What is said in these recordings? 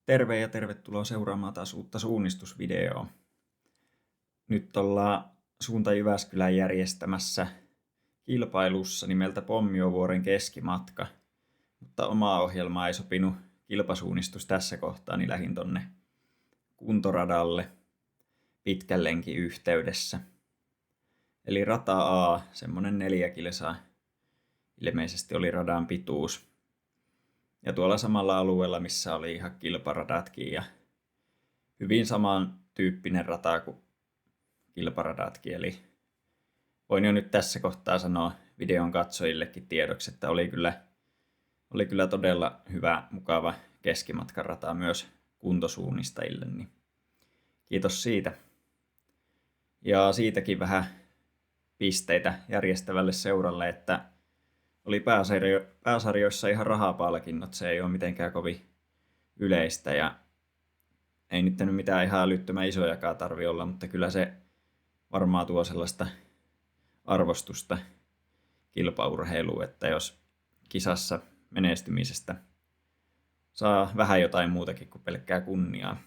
Terve ja tervetuloa seuraamaan taas uutta suunnistusvideoa. Nyt ollaan Suunta Jyväskylän järjestämässä kilpailussa nimeltä Pommiovuoren keskimatka, mutta omaa ohjelmaa ei sopinut kilpasuunnistus tässä kohtaa, niin lähdin tonne kuntoradalle pitkän lenkin yhteydessä. Eli rata A, semmonen 4 kilsaa, ilmeisesti oli radan pituus. Ja tuolla samalla alueella, missä oli ihan kilparadatkin ja hyvin samantyyppinen rata kuin kilparadatkin. Eli voin jo nyt tässä kohtaa sanoa videon katsojillekin tiedoksi, että oli kyllä todella hyvä, mukava keskimatkan rata myös kuntosuunnistajille. Niin kiitos siitä. Ja siitäkin vähän pisteitä järjestävälle seuralle, että oli pääsarjoissa ihan rahapalkinnot, se ei ole mitenkään kovin yleistä ja ei nyt mitään ihan älyttömän isojakaan tarvi olla, mutta kyllä se varmaan tuo sellaista arvostusta kilpaurheiluun, että jos kisassa menestymisestä saa vähän jotain muutakin kuin pelkkää kunniaa.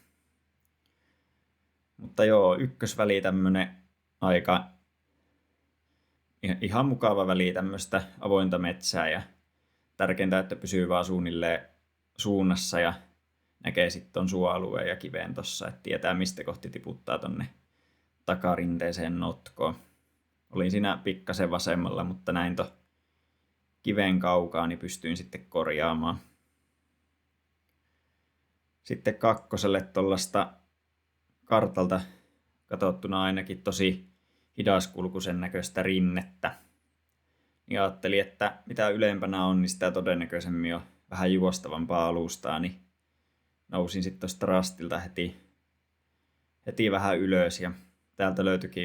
Mutta joo, ykkösväli tämmönen aika ihan mukava väli, tämmöistä avointa metsää ja tärkeintä, että pysyy vaan suunnilleen suunnassa ja näkee sitten ton suoalueen ja kiveen tossa, että tietää mistä kohti tiputtaa tonne takarinteeseen notkoon. Olin siinä pikkasen vasemmalla, mutta näin to kiven kaukaa, niin pystyin sitten korjaamaan. Sitten kakkoselle tollasta kartalta katsottuna ainakin tosi hidaskulkuisen näköistä rinnettä. Ja ajattelin, että mitä ylempänä on, niin sitä todennäköisemmin on vähän juostavampaa alustaa, niin nousin sitten tuosta rastilta heti vähän ylös ja täältä löytyikin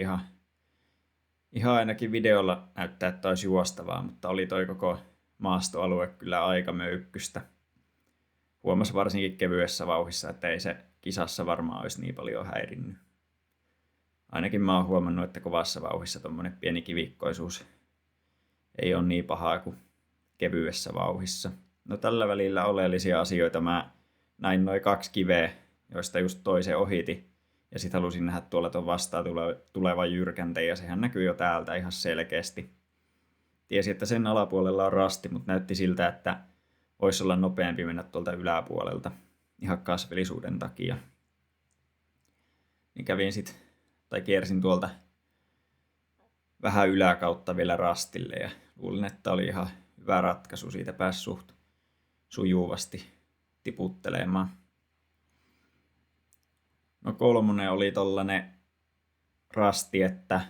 ihan ainakin videolla näyttää, että olisi juostavaa, mutta oli toi koko maastoalue kyllä aika möykkystä. Huomasi varsinkin kevyessä vauhdissa, että ei se kisassa varmaan olisi niin paljon häirinnyt. Ainakin mä oon huomannut, että kovassa vauhdissa tommonen pieni kivikkoisuus ei ole niin pahaa kuin kevyessä vauhdissa. No tällä välillä oleellisia asioita. Mä näin noin 2 kiveä, joista just toisen ohiti. Ja sit halusin nähdä tuolla ton vastaan tulevan jyrkänteen ja sehän näkyy jo täältä ihan selkeästi. Tiesin, että sen alapuolella on rasti, mutta näytti siltä, että voisi olla nopeampi mennä tuolta yläpuolelta ihan kasvillisuuden takia. Niin kiersin tuolta vähän yläkautta vielä rastille ja luulin, että oli ihan hyvä ratkaisu. Siitä pääsi suht sujuvasti tiputtelemaan. No 3 oli tollanen rasti, että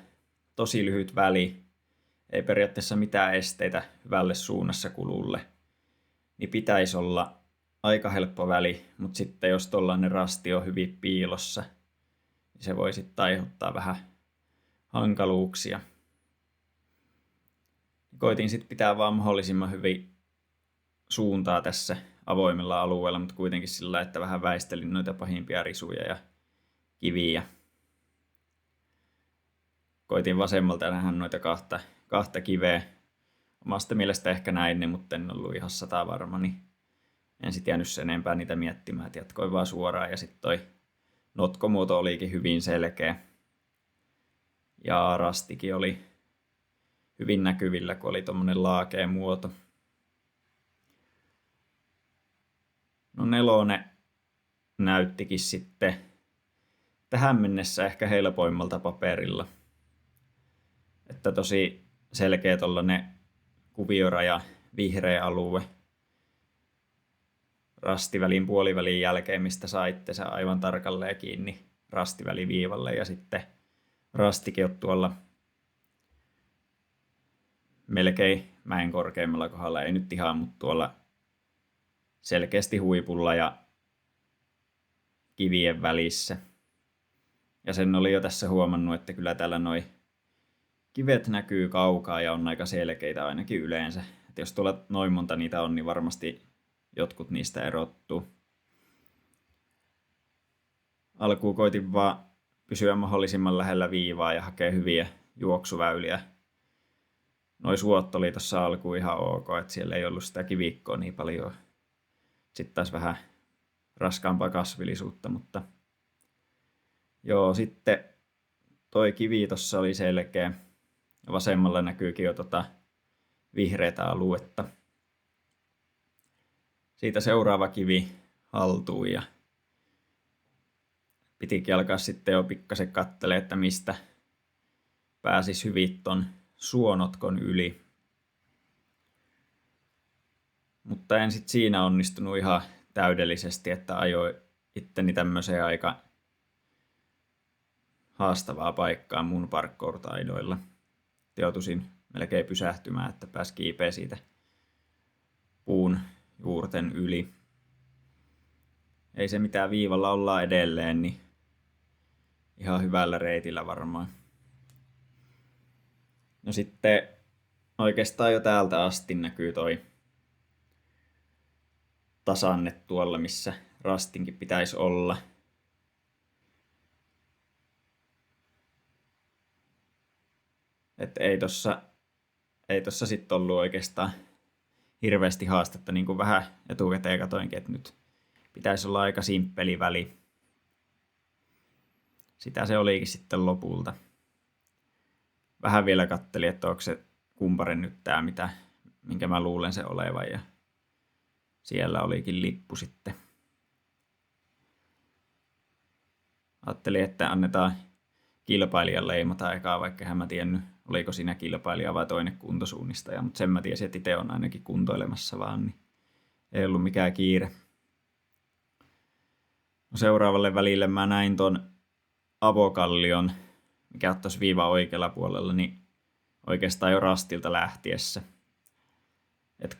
tosi lyhyt väli, ei periaatteessa mitään esteitä hyvälle suunnassa kululle. Niin pitäisi olla aika helppo väli, mutta sitten jos tollanen rasti on hyvin piilossa, niin se voi sitten aiheuttaa vähän hankaluuksia. Koitin sitten pitää vaan mahdollisimman hyvin suuntaa tässä avoimella alueella, mutta kuitenkin sillä, että vähän väistelin noita pahimpia risuja ja kiviä. Koitin vasemmalta nähdä noita kahta kiveä. Omasta mielestä ehkä näin ne, mutta en ollut ihan 100% varma, niin en sitten jäänyt sen enempää niitä miettimään, että jatkoin vaan suoraan ja sitten toi notkomuoto olikin hyvin selkeä. Ja rastikin oli hyvin näkyvillä, kun oli tommonen laakea muoto. No 4 näyttikin sitten tähän mennessä ehkä helpoimmalta paperilla. Että tosi selkeä tollanen kuvioraja, vihreä alue. Rastivälin puolivälin jälkeen, mistä saitte se aivan tarkalleen kiinni rastiväliviivalle ja sitten rastikin on tuolla melkein mäen korkeimmalla kohdalla, ei nyt ihan, mutta tuolla selkeästi huipulla ja kivien välissä. Ja sen oli jo tässä huomannut, että kyllä täällä noi kivet näkyy kaukaa ja on aika selkeitä ainakin yleensä. Et jos tuolla noin monta niitä on, niin varmasti jotkut niistä erottuu. Alkuun koitin vaan pysyä mahdollisimman lähellä viivaa ja hakea hyviä juoksuväyliä. Noi suot oli tuossa alkuun ihan ok, että siellä ei ollut sitä kivikkoa niin paljon. Sitten taas vähän raskaampaa kasvillisuutta, mutta joo, sitten toi kivi tossa oli selkeä. Vasemmalla näkyykin jo vihreätä aluetta. Siitä seuraava kivi haltuun ja pitikin alkaa sitten jo pikkasen katselemaan, että mistä pääsisi hyvin ton suonotkon yli. Mutta en sit siinä onnistunut ihan täydellisesti, että ajoin itteni tämmöiseen aika haastavaa paikkaa mun parkour-taidoilla. Joutuisin melkein pysähtymään, että pääsi kiipeä siitä puun juurten yli. Ei se mitään, viivalla ollaan edelleen, niin ihan hyvällä reitillä varmaan. No sitten oikeastaan jo täältä asti näkyy toi tasanne tuolla, missä rastinkin pitäisi olla. Että ei tossa sitten ollut oikeastaan hirveästi haastetta, niin kuin vähän etukäteen katoinkin, että nyt pitäisi olla aika simppeli väli. Sitä se olikin sitten lopulta. Vähän vielä kattelin, että onko se kumpare nyt tää, minkä mä luulen se olevan, ja siellä olikin lippu sitten. Ajattelin, että annetaan kilpailijan leimata ekaa, vaikka en mä tiennyt, oliko siinä kilpailija vai toinen kuntosuunnistaja, mutta sen mä tiesin, että itse on ainakin kuntoilemassa vaan, niin ei ollut mikään kiire. No seuraavalle välille mä näin ton avokallion, mikä on tuossa viiva oikealla puolella, niin oikeastaan jo rastilta lähtiessä. Et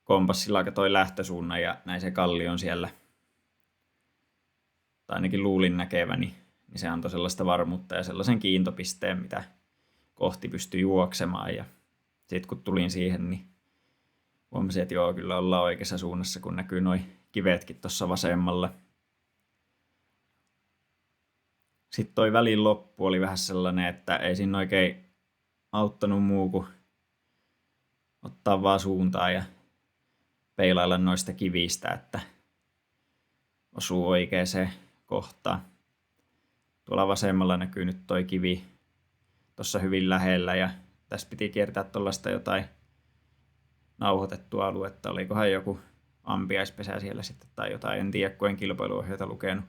kompassilla katsoin lähtösuunnan ja näin se kallion siellä, tai ainakin luulin näkeväni, niin se antoi sellaista varmuutta ja sellaisen kiintopisteen, mitä kohti pystyi juoksemaan. Ja sitten kun tulin siihen, niin huomasin, että joo, kyllä ollaan oikeassa suunnassa, kun näkyy noi kivetkin tuossa vasemmalla. Sitten toi välin loppu oli vähän sellainen, että ei siinä oikein auttanut muu kuin ottaa vaan suuntaa ja peilailla noista kivistä, että osuu oikeaan kohtaan. Tuolla vasemmalla näkyy nyt toi kivi tuossa hyvin lähellä ja tässä piti kiertää tuollaista jotain nauhoitettua aluetta. Olikohan joku ampiaispesä siellä sitten tai jotain, en tiedä, kun en kilpailuohjeita lukenut.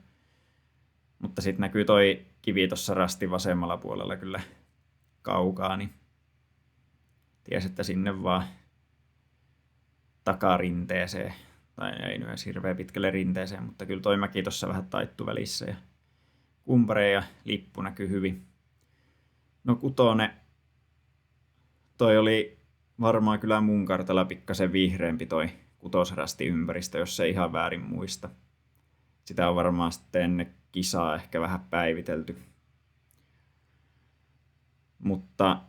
Mutta sitten näkyy toi kivi tuossa rastin vasemmalla puolella kyllä kaukaa, niin ties, että sinne vaan takarinteeseen, tai ei nyt edes hirveän pitkälle rinteeseen, mutta kyllä toi mäki tuossa vähän taittu välissä ja kumpare ja lippu näkyy hyvin. No kutone, toi oli varmaan kyllä mun kartalla pikkasen vihreämpi toi kutosrasti ympäristö, jos ei ihan väärin muista. Sitä on varmaan sitten ennen kisaa ehkä vähän päivitelty. Mutta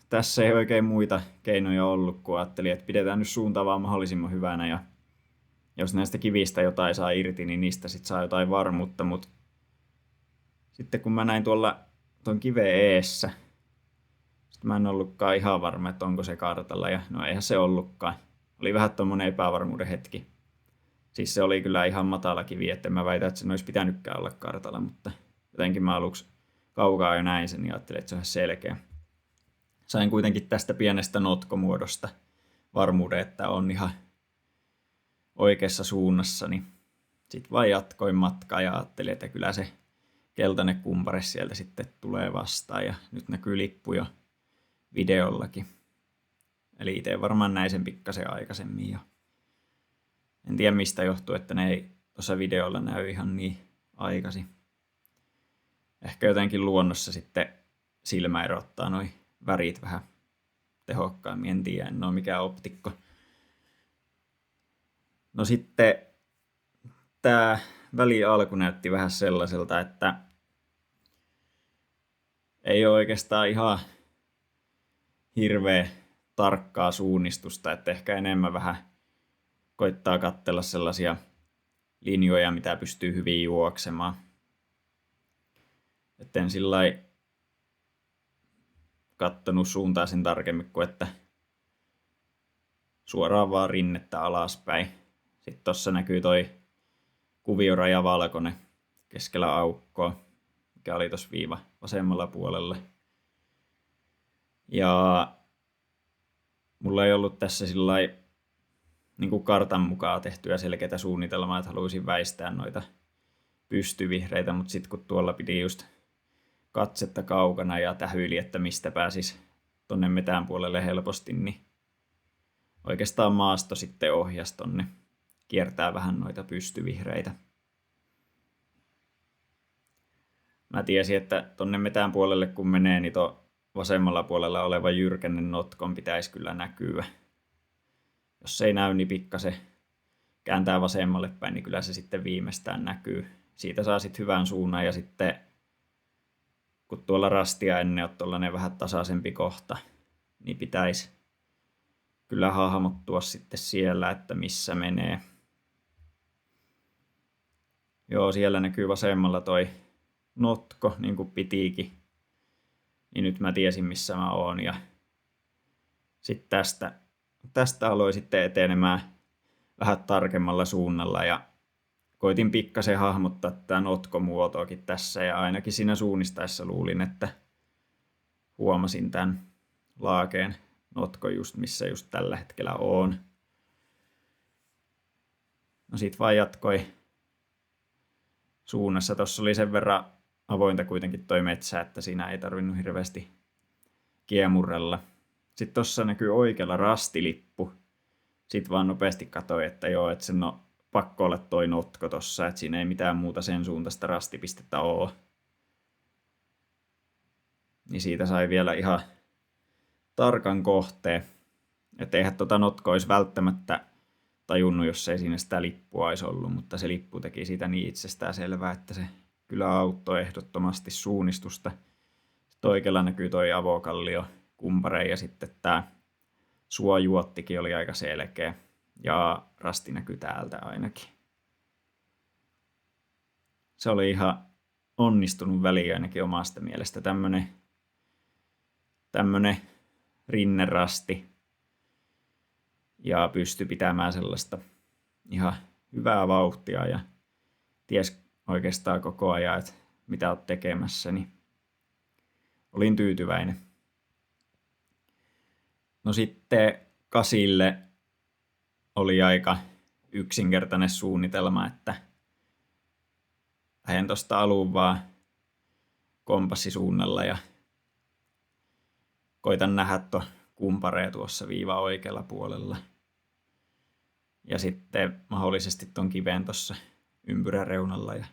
tässä ei oikein muita keinoja ollut, kun ajattelin, että pidetään nyt suuntaa vaan mahdollisimman hyvänä ja jos näistä kivistä jotain saa irti, niin niistä sitten saa jotain varmuutta, mutta sitten kun mä näin tuon kiveen eessä, sitten mä en ollutkaan ihan varma, että onko se kartalla ja no eihän se ollutkaan. Oli vähän tommonen epävarmuuden hetki. Siis se oli kyllä ihan matala kivi, että mä väitän, että sen olisi pitänytkään olla kartalla, mutta jotenkin mä aluksi kaukaa jo näin sen ja ajattelin, että se on selkeä. Sain kuitenkin tästä pienestä notkomuodosta varmuuden, että on ihan oikeassa suunnassa, niin sitten vaan jatkoin matkaa ja ajattelin, että kyllä se keltainen kumpare sieltä sitten tulee vastaan ja nyt näkyy lippu jo videollakin. Eli itse varmaan näin sen pikkasen aikaisemmin jo. En tiedä mistä johtuu, että ne ei tuossa videolla näy ihan niin aikaisin. Ehkä jotenkin luonnossa sitten silmä erottaa noi värit vähän tehokkaammin, en tiedä, en ole mikään optikko. No sitten tämä välin alku näytti vähän sellaiselta, että ei ole oikeastaan ihan hirveä tarkkaa suunnistusta, että ehkä enemmän vähän koittaa katsella sellaisia linjoja, mitä pystyy hyvin juoksemaan. Etten sillai kattonut suuntaa sen tarkemmin kuin, että suoraan vaan rinnettä alaspäin. Sitten tossa näkyy toi kuvioraja valkoinen keskellä aukkoa, mikä oli tossa viiva vasemmalla puolella. Ja mulla ei ollut tässä sillai niin kuin kartan mukaan tehtyä selkeää suunnitelmaa, että haluaisin väistää noita pystyvihreitä, mutta sitten kun tuolla piti just katsetta kaukana ja tähyili, että mistä pääsis tonne metään puolelle helposti, niin oikeastaan maasto sitten ohjasi tonne kiertää vähän noita pystyvihreitä. Mä tiesin, että tonne metään puolelle kun menee, niin vasemmalla puolella oleva jyrkännen notkon pitäisi kyllä näkyä. Jos se ei näy, niin pikkasen kääntää vasemmalle päin, niin kyllä se sitten viimeistään näkyy. Siitä saa sitten hyvän suunnan ja sitten kun tuolla rastia ennen on tuollainen vähän tasaisempi kohta, niin pitäisi kyllä hahmottua sitten siellä, että missä menee. Joo, siellä näkyy vasemmalla toi notko, niin kuin pitiikin. Niin nyt mä tiesin, missä mä oon. Ja sitten tästä aloin sitten etenemään vähän tarkemmalla suunnalla. Ja koitin pikkasen hahmottaa tämän notkomuotoakin tässä. Ja ainakin siinä suunnistaessa luulin, että huomasin tämän laakeen notko just missä just tällä hetkellä on. No sit vaan jatkoi suunnassa. Tossa oli sen verran avointa kuitenkin toi metsä, että siinä ei tarvinnut hirveästi kiemurrella. Sitten tossa näkyy oikealla rastilippu. Sitten vaan nopeasti katsoin, että joo, että sen on pakko olla toi notko tossa, että siinä ei mitään muuta sen suuntaista rastipistettä oo. Niin siitä sai vielä ihan tarkan kohteen. Että eihän tota notkoa olisi välttämättä tajunnut, jos ei siinä sitä lippua olisi ollut, mutta se lippu teki siitä niin itsestään selvää, että se kyllä auttoi ehdottomasti suunnistusta. Sitten oikealla näkyy toi avokallio kumpare ja sitten tää suojuottikin oli aika selkeä ja rasti näkyy täältä ainakin. Se oli ihan onnistunut väli ainakin omasta mielestä. Tämmönen rinnerasti ja pystyi pitämään sellaista ihan hyvää vauhtia ja ties oikeastaan koko ajan, että mitä olet tekemässä, niin olin tyytyväinen. No sitten kasille oli aika yksinkertainen suunnitelma, että lähden tuosta alun vaan kompassisuunnalla ja koitan nähdä kumparee tuossa viiva oikealla puolella. Ja sitten mahdollisesti ton kiven tuossa ympyrän reunalla. Ja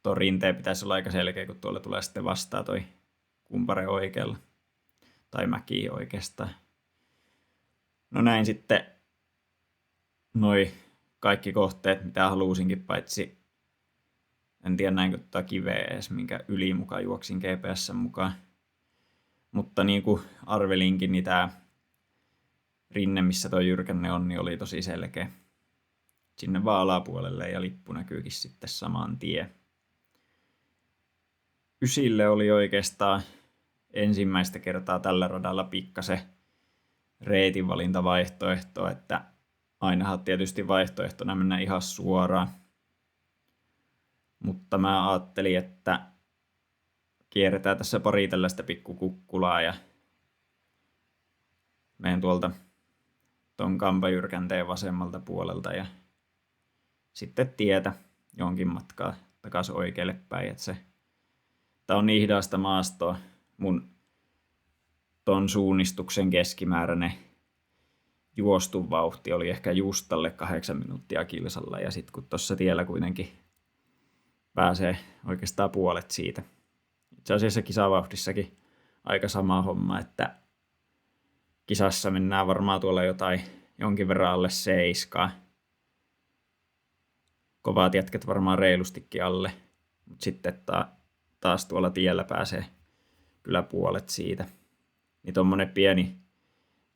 tuon rinteen pitäisi olla aika selkeä, kun tuolla tulee sitten vastaan toi kumpare oikealla. Tai mäki oikeastaan. No näin sitten noi kaikki kohteet, mitä halusinkin, paitsi en tiedä näinkö tota kiveä edes, minkä yli mukaan juoksin GPS mukaan. Mutta niin kuin arvelinkin, niin tää rinne, missä toi jyrkänne on, niin oli tosi selkeä. Sinne vaan alapuolelle ja lippu näkyykin sitten saman tien. Ysille oli oikeastaan ensimmäistä kertaa tällä radalla pikkasen reitinvalintavaihtoehto, että ainahan tietysti vaihtoehtona mennä ihan suoraan. Mutta mä ajattelin, että kierretään tässä pari tällaista pikkukukkulaa ja menen tuolta ton kampajyrkänteen vasemmalta puolelta ja sitten tietä jonkin matkaa takaisin oikealle päin. Tää on niin hidasta maastoa. Mun ton suunnistuksen keskimääräinen juostuvauhti oli ehkä just alle 8 minuuttia kilsalla ja sit kun tossa tiellä kuitenkin pääsee oikeastaan puolet siitä. Itse asiassa kisavauhdissakin aika sama homma, että kisassa mennään varmaan tuolla jonkin verran alle 7. Kovat jätkät varmaan reilustikin alle, mutta sitten taas tuolla tiellä pääsee kyllä puolet siitä. Niin tommonen pieni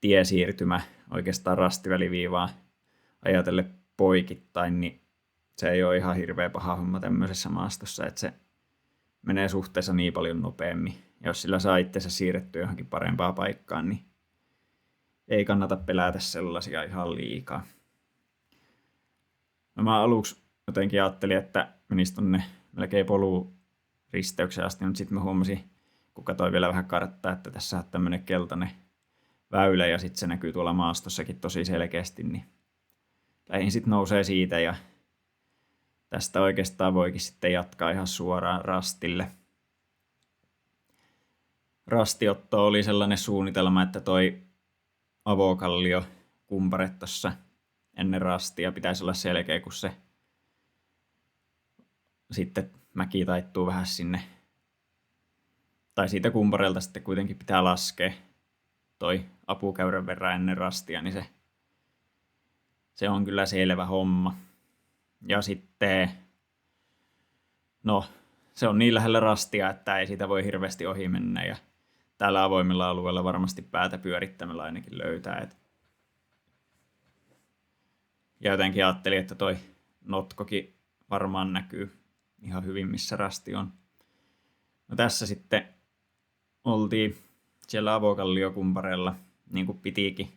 tiesiirtymä oikeastaan rastiväliviivaa ajatelle poikittain, niin se ei ole ihan hirveä paha homma tämmöisessä maastossa, että se menee suhteessa niin paljon nopeammin. Ja jos sillä saa itsensä siirrettyä johonkin parempaan paikkaan, niin ei kannata pelätä sellaisia ihan liikaa. No mä aluksi jotenkin ajattelin, että menisi tonne melkein poluristeyksen asti, mutta sitten mä huomasin, kun katsoin vielä vähän karttaa, että tässä on tämmöinen keltainen väylä ja sitten se näkyy tuolla maastossakin tosi selkeästi, niin lähin sitten nousee siitä ja tästä oikeastaan voikin sitten jatkaa ihan suoraan rastille. Rastiotto oli sellainen suunnitelma, että toi avokallio kumpare tuossa ennen rastia pitäisi olla selkeä, kun se sitten mäki taittuu vähän sinne. Tai siitä kumpareelta sitten kuitenkin pitää laskea toi apukäyrän verran ennen rastia, niin se on kyllä selvä homma. Ja sitten, no, se on niin lähellä rastia, että ei siitä voi hirveästi ohi mennä. Ja täällä avoimella alueella varmasti päätä pyörittämällä ainakin löytää. Ja jotenkin ajattelin, että toi notkokin varmaan näkyy ihan hyvin, missä rasti on. No tässä sitten oltiin siellä avokalliokumpareella, niin kuin pitikin.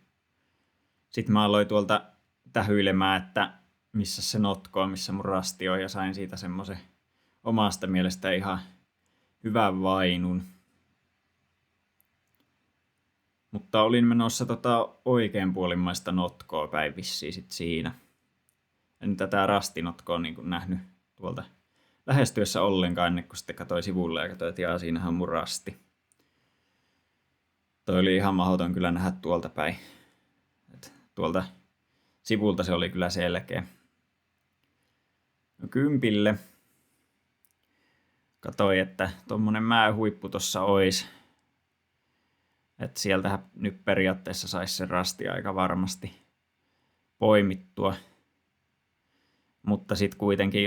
Sitten mä aloin tuolta tähyilemään, että missä se notko on, missä mun rasti on, ja sain siitä semmoisen omasta mielestä ihan hyvän vainun. Mutta olin menossa oikeanpuolimmaista notkoa päin vissiin sit siinä. En tätä rastinotkoa niin kuin nähnyt tuolta lähestyessä ollenkaan, ennen kuin sitten katsoin sivulle ja katsoin, että jaa, siinähän on mun rasti. Toi oli ihan mahdoton kyllä nähdä tuolta päin. Tuolta sivulta se oli kyllä selkeä. No kympille katsoin, että tommonen määhuippu tossa ois. Että sieltähän nyt periaatteessa saisi sen rasti aika varmasti poimittua. Mutta sitten kuitenkin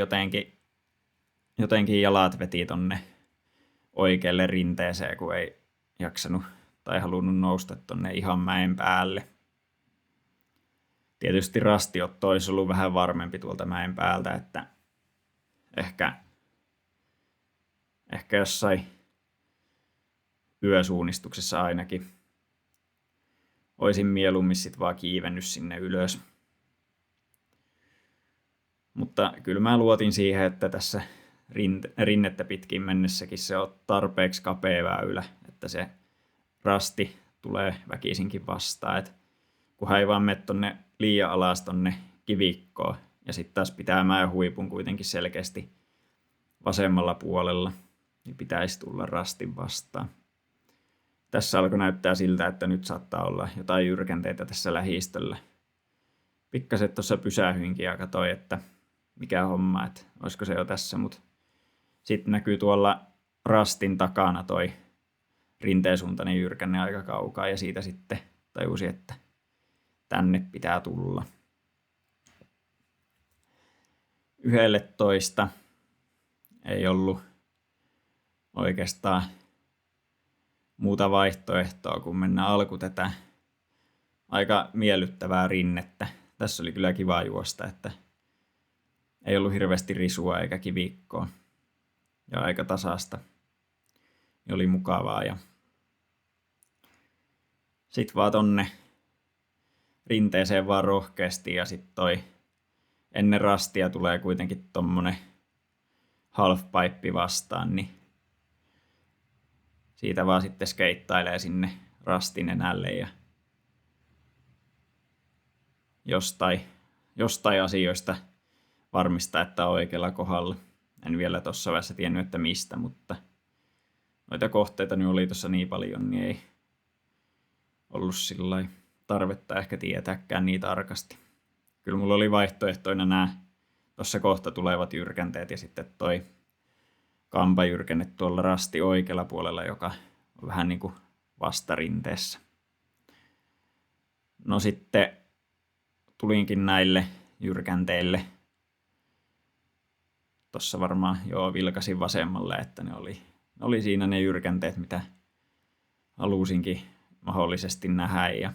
jotenkin jalat veti tonne oikealle rinteeseen, kun ei jaksanut tai halunnut nousta tonne ihan mäen päälle. Tietysti rastiotto olisi ollut vähän varmempi tuolta mäen päältä, että ehkä jossain yösuunnistuksessa ainakin olisin mieluummin sit vaan kiivennyt sinne ylös. Mutta kyllä mä luotin siihen, että tässä rinnettä pitkin mennessäkin se on tarpeeksi kapea väylä, että se rasti tulee väkisinkin vastaan. Et kunhan ei vaan mene tonne liian alas tonne kivikkoon ja sitten taas pitää mäen huipun kuitenkin selkeästi vasemmalla puolella, niin pitäisi tulla rastin vastaan. Tässä alkoi näyttää siltä, että nyt saattaa olla jotain jyrkänteitä tässä lähistöllä. Pikkasen tuossa pysähyinkin ja katsoin, että mikä homma, että olisiko se jo tässä, mutta sitten näkyy tuolla rastin takana toi rinteensuuntainen jyrkänne aika kaukaa ja siitä sitten tajusin, että tänne pitää tulla. 11 ei ollut oikeastaan muuta vaihtoehtoa, kun mennä alku tätä aika miellyttävää rinnettä. Tässä oli kyllä kiva juosta, että ei ollut hirveästi risua eikä kivikkoa ja aika tasasta. Ja oli mukavaa ja sit vaan tonne rinteeseen vaan rohkeasti ja sit toi ennen rastia tulee kuitenkin tommonen halfpipe vastaan, niin siitä vaan sitten skeittailee sinne rastin enälle ja jostain asioista varmistaa, että on oikealla kohdalla. En vielä tuossa vaiheessa tiennyt, että mistä, mutta noita kohteita nyt oli tuossa niin paljon, niin ei ollut sillai tarvetta ehkä tietääkään niin tarkasti. Kyllä mulla oli vaihtoehtoina nämä tuossa kohta tulevat jyrkänteet ja sitten toi kampajyrkenne tuolla rasti oikealla puolella, joka on vähän niin kuin vastarinteessä. No sitten tulinkin näille jyrkänteille. Tuossa varmaan vilkasin vasemmalle, että ne oli siinä ne jyrkänteet, mitä halusinkin mahdollisesti nähdä. Ja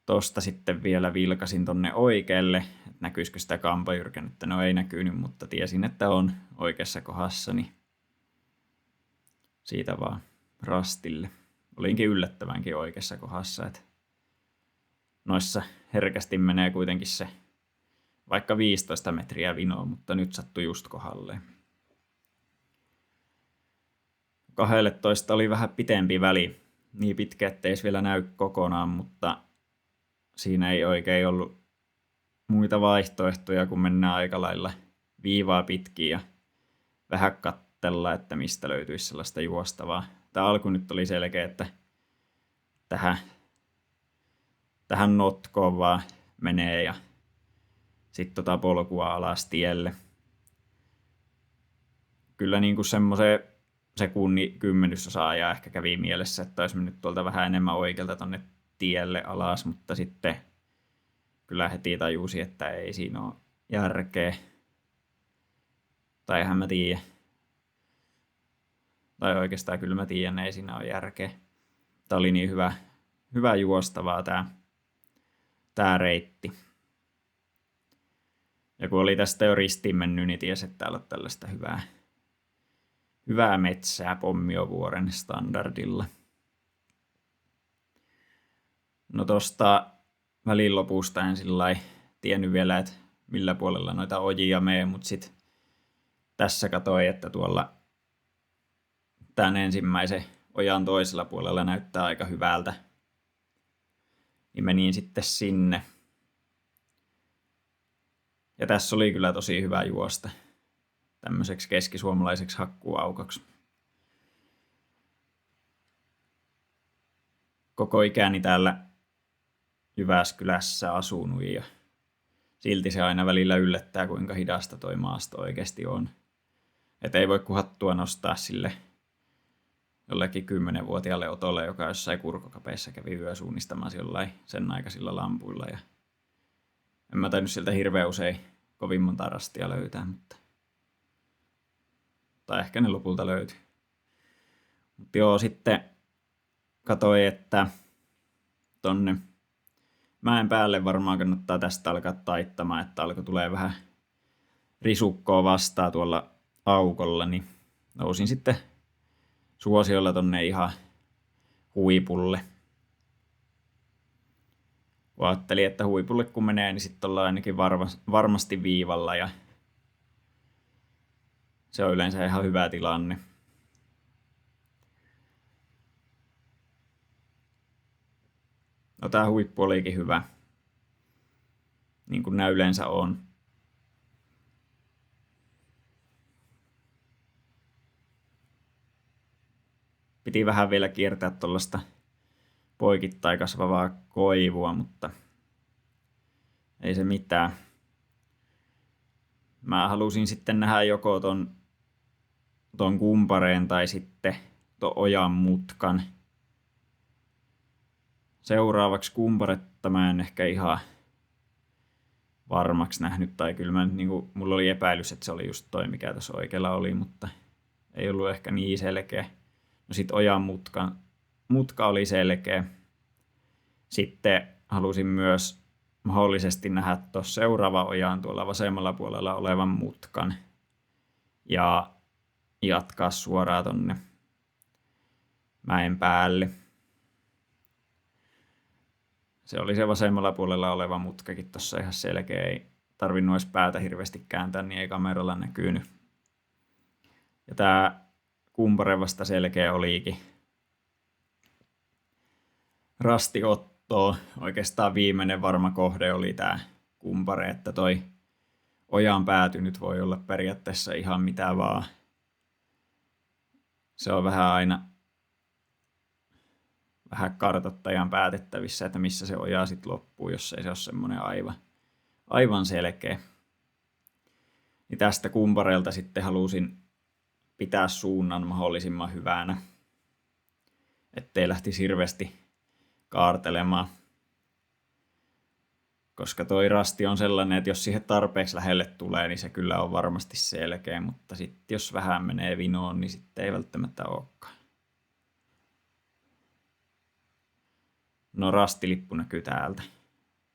tosta sitten vielä vilkasin tonne oikealle, että näkyisikö sitä kampajyrkännettä. No ei näkynyt, mutta tiesin, että on oikeassa kohdassa, niin siitä vaan rastille. olinkin yllättävänkin oikeassa kohdassa, että noissa herkästi menee kuitenkin se vaikka 15 metriä vinoa, mutta nyt sattui just kohdalleen. 12 oli vähän pitempi väli, niin pitkä, ettei se vielä näy kokonaan, mutta siinä ei oikein ollut muita vaihtoehtoja, kun mennään aika lailla viivaa pitkin ja vähän katsella, että mistä löytyisi sellaista juostavaa. Tämä alku nyt oli selkeä, että tähän notkoon vaan menee ja sitten polkua alas tielle. Kyllä niin kuin semmoisen sekunnin kymmenysosa ajaa ehkä kävi mielessä, että olisi mennyt tuolta vähän enemmän oikealta tonne tielle alas, mutta sitten kyllä heti tajusi, että ei siinä ole järkeä. Tai eihän mä tiedä. Tai oikeastaan kyllä mä tiedän, ei siinä ole järkeä. Tämä oli niin hyvä juostavaa tää reitti. Ja kun oli tästä jo ristiin mennyt, niin tiesi, että täällä on tällaista hyvää metsää Pommiovuoren standardilla. No tosta välin lopusta en sillai tiennyt vielä, että millä puolella noita ojia menee, mutta sit tässä katsoin, että tuolla tämän ensimmäisen ojan toisella puolella näyttää aika hyvältä. Niin menin sitten sinne. Ja tässä oli kyllä tosi hyvä juosta tämmöiseksi keskisuomalaiseksi hakkuuaukoksi. Koko ikäni täällä Jyväskylässä asunut ja silti se aina välillä yllättää, kuinka hidasta toi maasto oikeasti on. Et ei voi kuin hattua nostaa sille jollekin 10-vuotiaalle Otolle, joka jossain kurkokapeissa kävi yösuunnistamassa jollain sen aikaisilla lampuilla. Ja en mä tainnut sieltä hirveän usein kovin monta rastia löytää, mutta tai ehkä ne lopulta löytyi. Mutta joo, sitten katsoin, että tonne mäen päälle varmaan kannattaa tästä alkaa taittamaan, että alkoi tulee vähän risukkoa vastaan tuolla aukolla, niin nousin sitten suosiolla tonne ihan huipulle. Ajattelin, että huipulle kun menee, niin sitten ollaan ainakin varmasti viivalla ja se on yleensä ihan hyvä tilanne. No tää huippu olikin hyvä, niin kuin nää yleensä on. Piti vähän vielä kiertää tuollaista poikittain kasvavaa koivua, mutta ei se mitään. Mä halusin sitten nähdä joko ton kumpareen tai sitten ton ojan mutkan. Seuraavaksi kumparetta mä en ehkä ihan varmaksi nähnyt, tai kyllä mä niinku, mulla oli epäilys, että se oli just toi, mikä tässä oikealla oli, mutta ei ollut ehkä niin selkeä. No sit ojan mutka oli selkeä. Sitten halusin myös mahdollisesti nähdä tuossa seuraava ojan tuolla vasemmalla puolella olevan mutkan ja jatkaa suoraan tonne mäen päälle. Se oli se vasemmalla puolella oleva mutkakin tuossa ihan selkeä. Ei tarvinnut edes päätä hirveästi kääntää, niin ei kameralla näkynyt. Ja tää kumpare vasta selkeä olikin. Rastiotto, oikeastaan viimeinen varma kohde oli tää kumpare, että toi ojan pääty nyt voi olla periaatteessa ihan mitä vaan. Se on vähän kartoittajan päätettävissä, että missä se oja sitten loppuu, jos ei se ole semmoinen aivan selkeä. Niin tästä kumpareelta sitten halusin pitää suunnan mahdollisimman hyvänä, ettei lähtisi hirveästi kaartelemaan. Koska toi rasti on sellainen, että jos siihen tarpeeksi lähelle tulee, niin se kyllä on varmasti selkeä, mutta sitten jos vähän menee vinoon, niin sitten ei välttämättä olekaan. No rastilippu näkyy täältä.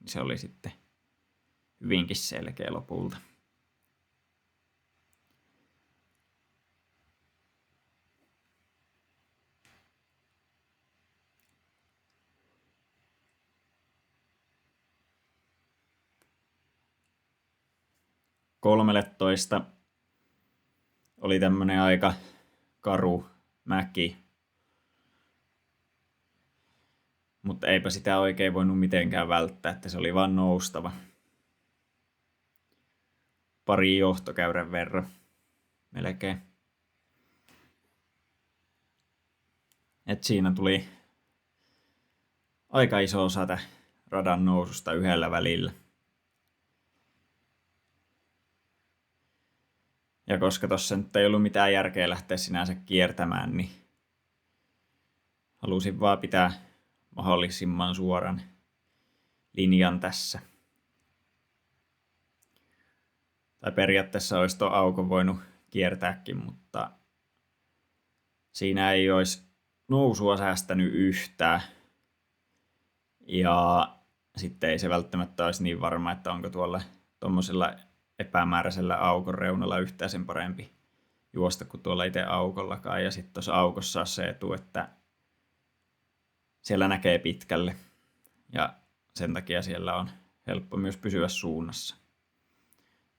Se oli sitten hyvinkin selkeä lopulta. 13 oli tämmönen aika karu mäki. Mutta eipä sitä oikein voinut mitenkään välttää, että se oli vaan noustava. Pari johtokäyrän verran melkein. Et siinä tuli aika iso osa radan noususta yhdellä välillä. Ja koska tossa nyt ei ollut mitään järkeä lähteä sinänsä kiertämään, niin halusin vaan pitää mahdollisimman suoran linjan tässä. Tai periaatteessa olisi tuon aukon voinut kiertääkin, mutta siinä ei olisi nousua säästänyt yhtään. Ja sitten ei se välttämättä olisi niin varma, että onko tuolla tuommoisella epämääräisellä aukon reunalla yhtään sen parempi juosta kuin tuolla itse aukollakaan. Ja sitten tuossa aukossa on se etu, että siellä näkee pitkälle ja sen takia siellä on helppo myös pysyä suunnassa.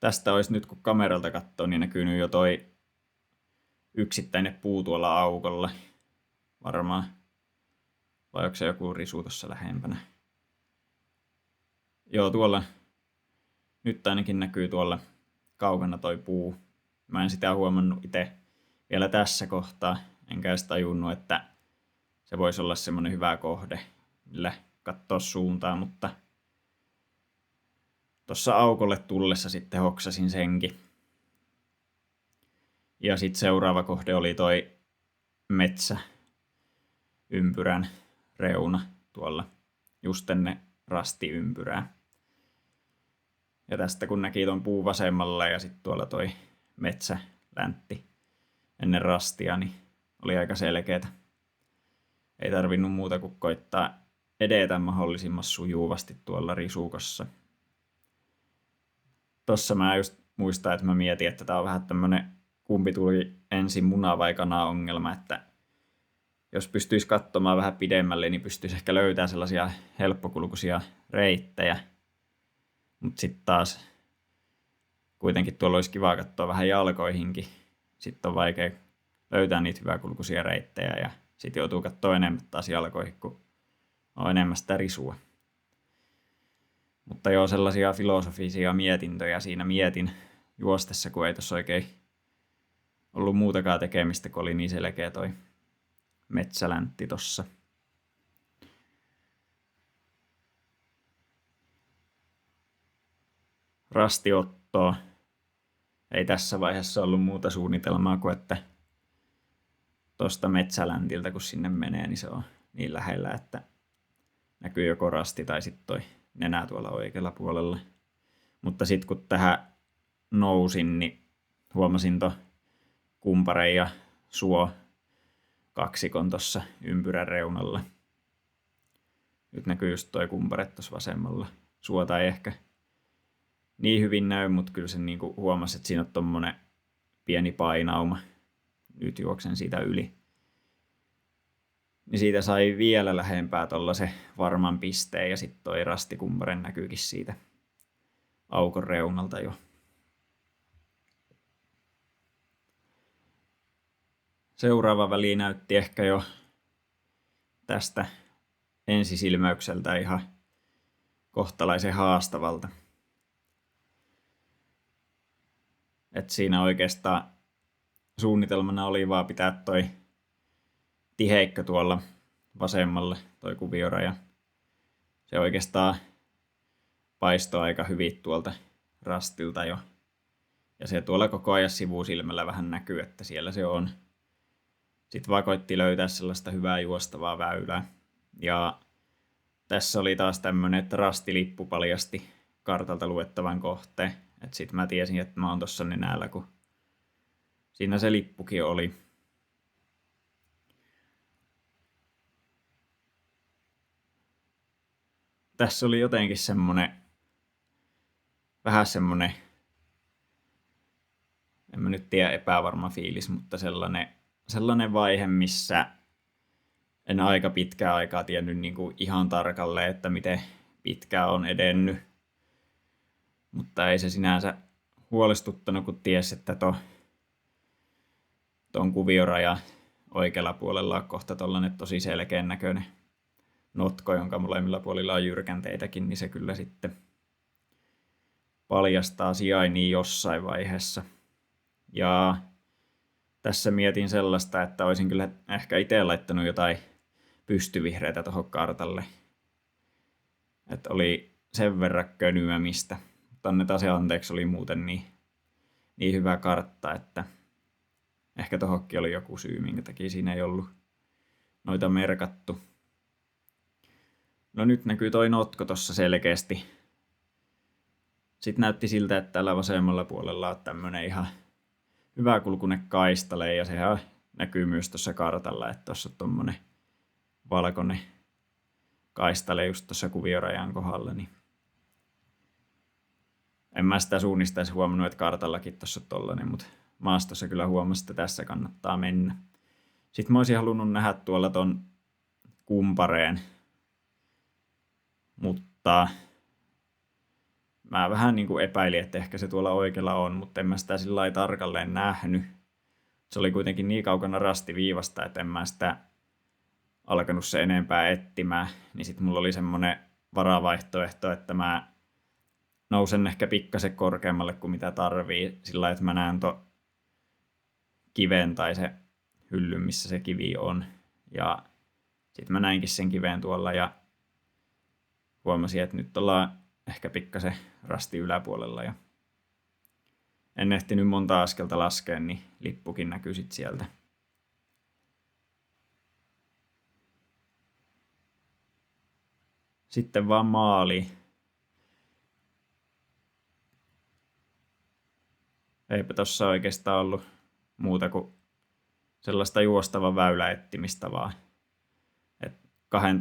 Tästä olisi nyt kun kameralta katsoo, niin näkyy jo toi yksittäinen puu tuolla aukolla. Varmaan. Vai onko se joku risu tuossa lähempänä? Joo, tuolla nyt ainakin näkyy tuolla kaukana toi puu. Mä en sitä huomannut itse vielä tässä kohtaa. Enkä edes tajunnut, että se voisi olla semmoinen hyvä kohde, millä katsoa suuntaa, mutta tuossa aukolle tullessa sitten hoksasin senkin. Ja sitten seuraava kohde oli toi metsäympyrän reuna tuolla just ennen rastiympyrää. Ja tästä kun näki ton puun vasemmalla ja sitten tuolla toi metsäläntti ennen rastia, niin oli aika selkeätä. Ei tarvinnut muuta kuin koittaa edetä mahdollisimman sujuvasti tuolla risukossa. Tossa mä just muistan, että mä mietin, että tää on vähän tämmönen kumpi tuli ensin muna vai kana ongelma, että jos pystyisi katsomaan vähän pidemmälle, niin pystyisi ehkä löytämään sellaisia helppokulkuisia reittejä. Mutta sitten taas kuitenkin tuolla olisi kiva katsoa vähän jalkoihinkin. Sitten on vaikea löytää niitä hyväkulkuisia reittejä ja sitten joutuu katsoa enemmän taas jalkoihin, kun on enemmän sitä risua. Mutta joo, sellaisia filosofisia mietintöjä siinä mietin juostessa, kun ei tuossa oikein ollut muutakaan tekemistä, kun oli niin selkeä toi metsäläntti tossa. Rastiottoa. Ei tässä vaiheessa ollut muuta suunnitelmaa kuin, että tuosta metsäläntiltä kun sinne menee, niin se on niin lähellä, että näkyy joko rasti tai sitten toi nenä tuolla oikealla puolella. Mutta sitten kun tähän nousin, niin huomasin tuon kumparen ja suo kaksikon tuossa ympyrän reunalla. Nyt näkyy just toi kumpare tuossa vasemmalla. Suota ei ehkä niin hyvin näy, mutta kyllä sen niinku huomasi, että siinä on tommonen pieni painauma. Nyt juoksen siitä yli. Niin siitä sai vielä lähempää tollasen varman pisteen ja sitten toi rastikumparen näkyykin siitä aukon reunalta jo. Seuraava väli näytti ehkä jo tästä ensisilmäykseltä ihan kohtalaisen haastavalta. Et siinä oikeastaan suunnitelmana oli vaan pitää toi tiheikkö tuolla vasemmalla, toi kuvioraja. Se oikeastaan paistoi aika hyvin tuolta rastilta jo. Ja se tuolla koko ajan sivusilmällä vähän näkyy, että siellä se on. Sitten vaan koitti löytää sellaista hyvää juostavaa väylää. Ja tässä oli taas tämmönen, että rastilippu paljasti kartalta luettavan kohteen. Että sit mä tiesin, että mä oon tossa nenällä, kun siinä se lippukin oli. Tässä oli jotenkin semmonen, vähän semmonen, en mä nyt tiedä epävarma fiilis, mutta sellainen vaihe, missä en aika pitkää aikaa tiennyt niin kuin ihan tarkalleen, että miten pitkään on edennyt. Mutta ei se sinänsä huolestuttanut, kun ties, että tuon kuvioraja oikealla puolella on kohta tollanen tosi selkeän näköinen notko, jonka molemmilla puolilla on jyrkänteitäkin, niin se kyllä sitten paljastaa sijainnin jossain vaiheessa. Ja tässä mietin sellaista, että olisin kyllä ehkä itse laittanut jotain pystyvihreitä tuohon kartalle. Että oli sen verran könyämistä. Mutta annetaan se anteeksi, oli muuten niin hyvä kartta, että ehkä tohonkin oli joku syy, minkä takia siinä ei ollut noita merkattu. No nyt näkyy toi notko tossa selkeästi. Sitten näytti siltä, että täällä vasemmalla puolella on tämmönen ihan hyväkulkuinen kaistale, ja sehän näkyy myös tuossa kartalla, että tuossa on tommonen valkoinen kaistale just tuossa kuviorajan kohdalla. Niin en mä sitä suunnistaisi huomannut, että kartallakin tuossa on tollanen, mutta maastossa kyllä huomasi, että tässä kannattaa mennä. Sitten mä olisin halunnut nähdä tuolla ton kumpareen, mutta mä vähän niin kuin epäilin, että ehkä se tuolla oikealla on, mutta en mä sitä sillä lailla tarkalleen nähnyt. Se oli kuitenkin niin kaukana rastiviivasta, että en mä sitä alkanut se enempää etsimään. Niin sit mulla oli semmonen varavaihtoehto, että mä nousen ehkä pikkasen korkeammalle kuin mitä tarvii. Sillä lailla, että mä näen kiven tai se hyllyn, missä se kivi on. Ja sit mä näinkin sen kiven tuolla ja huomasin, että nyt ollaan ehkä pikkasen rasti yläpuolella. Ja en ehtinyt monta askelta laskea, niin lippukin näkyy sit sieltä. Sitten vaan maali. Eipä tossa oikeastaan ollut muuta kuin sellaista juostavan väyläettimistä vaan. Et kahden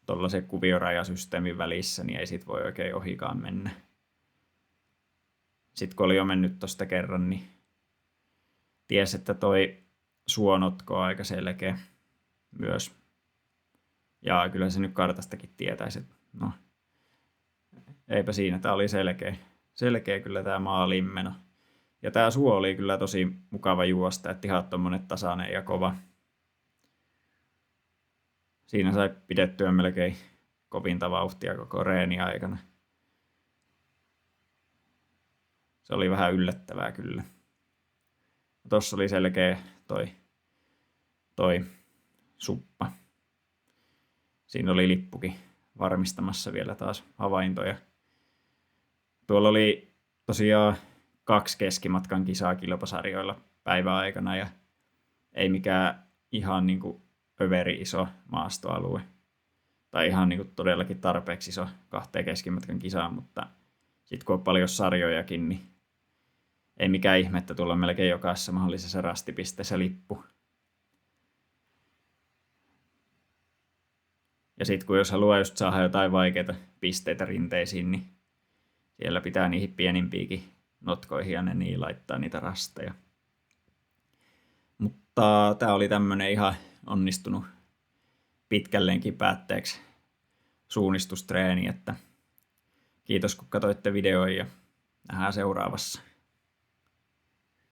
tollasen kuviorajasysteemin välissä, niin ei sit voi oikein ohikaan mennä. Sitten kun oli jo mennyt tosta kerran, niin ties, että toi suonotko on aika selkeä myös. Ja kyllä se nyt kartastakin tietäisi, että no, eipä siinä, tää oli selkeä kyllä tää maaliinmeno. Ja tää suo oli kyllä tosi mukava juosta, että ihan tommonen tasainen ja kova. Siinä sai pidettyä melkein kovinta vauhtia koko reeni aikana. Se oli vähän yllättävää kyllä. Tossa oli selkeä toi suppa. Siinä oli lippukin varmistamassa vielä taas havaintoja. Tuolla oli tosiaan 2 keskimatkan kisaa kilpasarjoilla päiväaikana ja ei mikään ihan niinku överi iso maastoalue. Tai ihan niinku todellakin tarpeeksi iso 2 keskimatkan kisaan, mutta sit kun on paljon sarjojakin, niin ei mikään ihme, että tuolla on melkein jokaisessa mahdollisessa rastipisteessä lippu. Ja sit kun jos haluaa just saada jotain vaikeita pisteitä rinteisiin, niin siellä pitää niihin pienimpiikin notkoihin ja niin laittaa niitä rasteja. Mutta tää oli tämmönen ihan onnistunut pitkälleenkin päätteeksi suunnistustreeni, että kiitos kun katsoitte videon ja nähdään seuraavassa.